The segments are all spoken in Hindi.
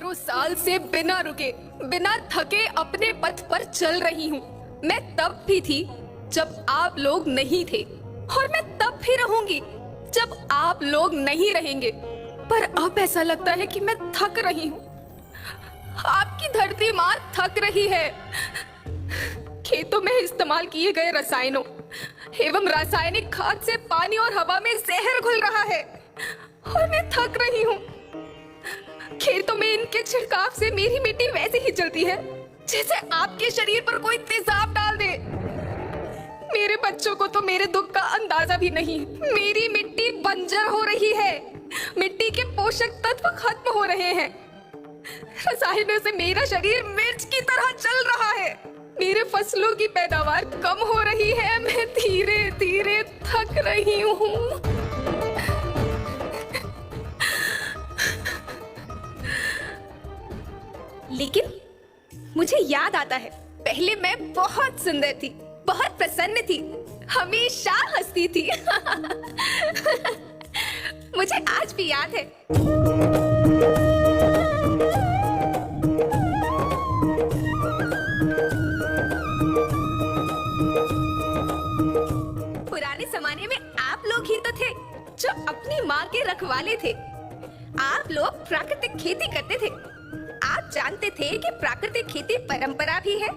हजारों साल से बिना रुके, बिना थके अपने पथ पर चल रही हूँ। मैं तब भी थी जब आप लोग नहीं थे, और मैं तब भी रहूंगी जब आप लोग नहीं रहेंगे। पर अब ऐसा लगता है कि मैं थक रही हूँ। आपकी धरती माँ थक रही है। खेतों में इस्तेमाल किए गए रसायनों एवं रासायनिक खाद से पानी और हवा में जहर घुल रहा है, और मैं थक रही हूँ। खेतों में इनके छिड़काव से मेरी मिट्टी वैसे ही चलती है जैसे आपके शरीर पर कोई तेजाब डाल दे। मेरे बच्चों को तो मेरे दुख का अंदाजा भी नहीं। मेरी मिट्टी बंजर हो रही है, मिट्टी के पोषक तत्व खत्म हो रहे हैं। रसायनों से मेरा शरीर मिर्च की तरह चल रहा है। मेरे फसलों की पैदावार कम हो रही है। मैं धीरे धीरे थक रही हूँ। लेकिन मुझे याद आता है, पहले मैं बहुत सुंदर थी, बहुत प्रसन्न थी, हमेशा हंसती थी। मुझे आज भी याद है। पुराने जमाने में आप लोग ही तो थे जो अपनी माँ के रखवाले थे। आप लोग प्राकृतिक खेती करते थे। आप जानते थे कि प्राकृतिक खेती परंपरा भी है,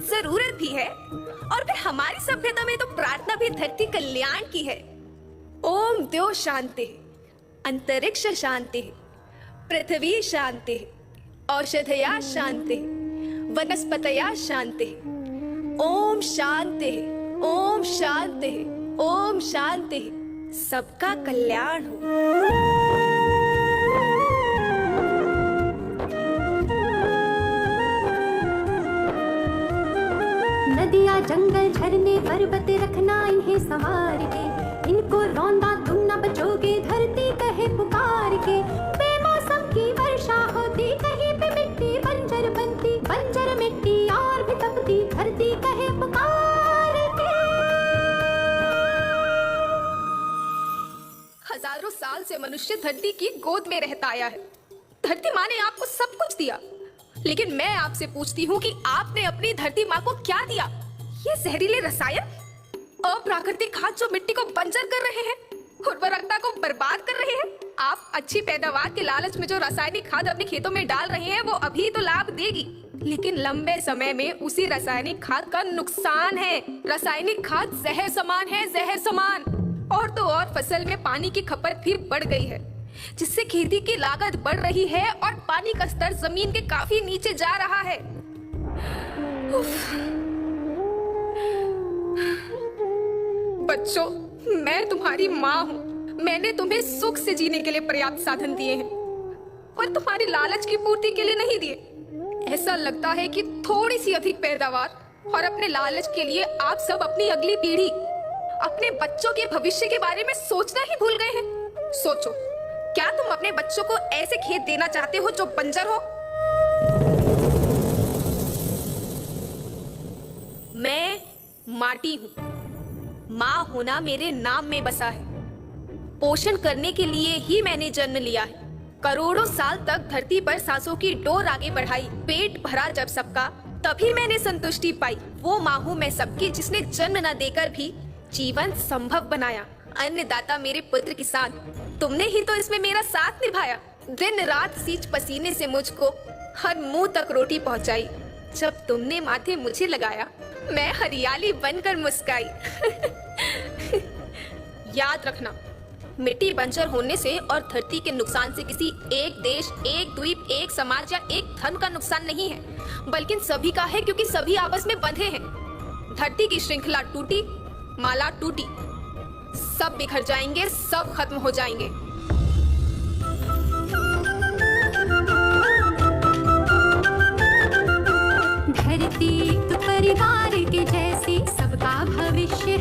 जरूरत भी है, और फिर हमारी सभ्यता में तो प्रार्थना भी धरती कल्याण की है। ओम द्यो शांति, अंतरिक्ष शांति, पृथ्वी शांति, औषधया शांति, वनस्पतया शांति। ओम शांति, ओम शांति, ओम शांति। सबका कल्याण हो। नदियाँ, जंगल, झरने, पर्वत रखना इन्हें संवार के। इनको रौंदा तुम न बचोगे, धरती कहे पुकार के। बेमौसम की वर्षा होती, कहीं पे मिट्टी बंजर बनती, बंजर मिट्टी और भी तपती, धरती कहे पुकार के। हजारों साल से मनुष्य धरती की गोद में रहता आया है। धरती माँ ने आपको सब कुछ दिया, लेकिन मैं आपसे पूछती हूँ कि आपने अपनी धरती माँ को क्या दिया? ये जहरीले रसायन, अप्राकृतिक खाद जो मिट्टी को बंजर कर रहे हैं, उर्वरकता को बर्बाद कर रहे हैं। आप अच्छी पैदावार के लालच में जो रासायनिक खाद अपने खेतों में डाल रहे हैं, वो अभी तो लाभ देगी, लेकिन लंबे समय में उसी रासायनिक खाद का नुकसान है। रासायनिक खाद जहर समान है, जहर समान। और तो और फसल में पानी की खपत फिर बढ़ गई है, जिससे खेती की लागत बढ़ रही है और पानी का स्तर जमीन के काफी नीचे जा रहा है। बच्चों, मैं तुम्हारी माँ हूँ। मैंने तुम्हें सुख से जीने के लिए पर्याप्त साधन दिए हैं, पर तुम्हारी लालच की पूर्ति के लिए नहीं दिए। ऐसा लगता है कि थोड़ी सी अधिक पैदावार और अपने लालच के लिए आप सब अपनी अगली पीढ़ी, अपने बच्चों के भविष्य के बारे में सोचना ही भूल गए हैं। सोचो, क्या तुम अपने बच्चों को ऐसे खेत देना चाहते हो जो बंजर हो? मैं माटी हूँ। माँ होना मेरे नाम में बसा है। पोषण करने के लिए ही मैंने जन्म लिया है। करोड़ों साल तक धरती पर सांसों की डोर आगे बढ़ाई। पेट भरा जब सबका, तभी मैंने संतुष्टि पाई। वो माँ हूँ मैं सबकी, जिसने जन्म न देकर भी जीवन संभव बनाया। अन्नदाता मेरे पुत्र किसान, तुमने ही तो इसमें मेरा साथ निभाया। दिन रात सींच पसीने से मुझको हर मुंह तक रोटी पहुंचाई। जब तुमने माथे मुझे लगाया, मैं हरियाली बनकर मुस्काई। याद रखना, मिट्टी बंजर होने से और धरती के नुकसान से किसी एक देश, एक द्वीप, एक समाज या एक धन का नुकसान नहीं है, बल्कि सभी का है, क्योंकि सभी आपस में बंधे हैं। धरती की श्रृंखला टूटी, माला टूटी, सब बिखर जाएंगे, सब खत्म हो जाएंगे। धरती तो परिवार के जैसी, सबका भविष्य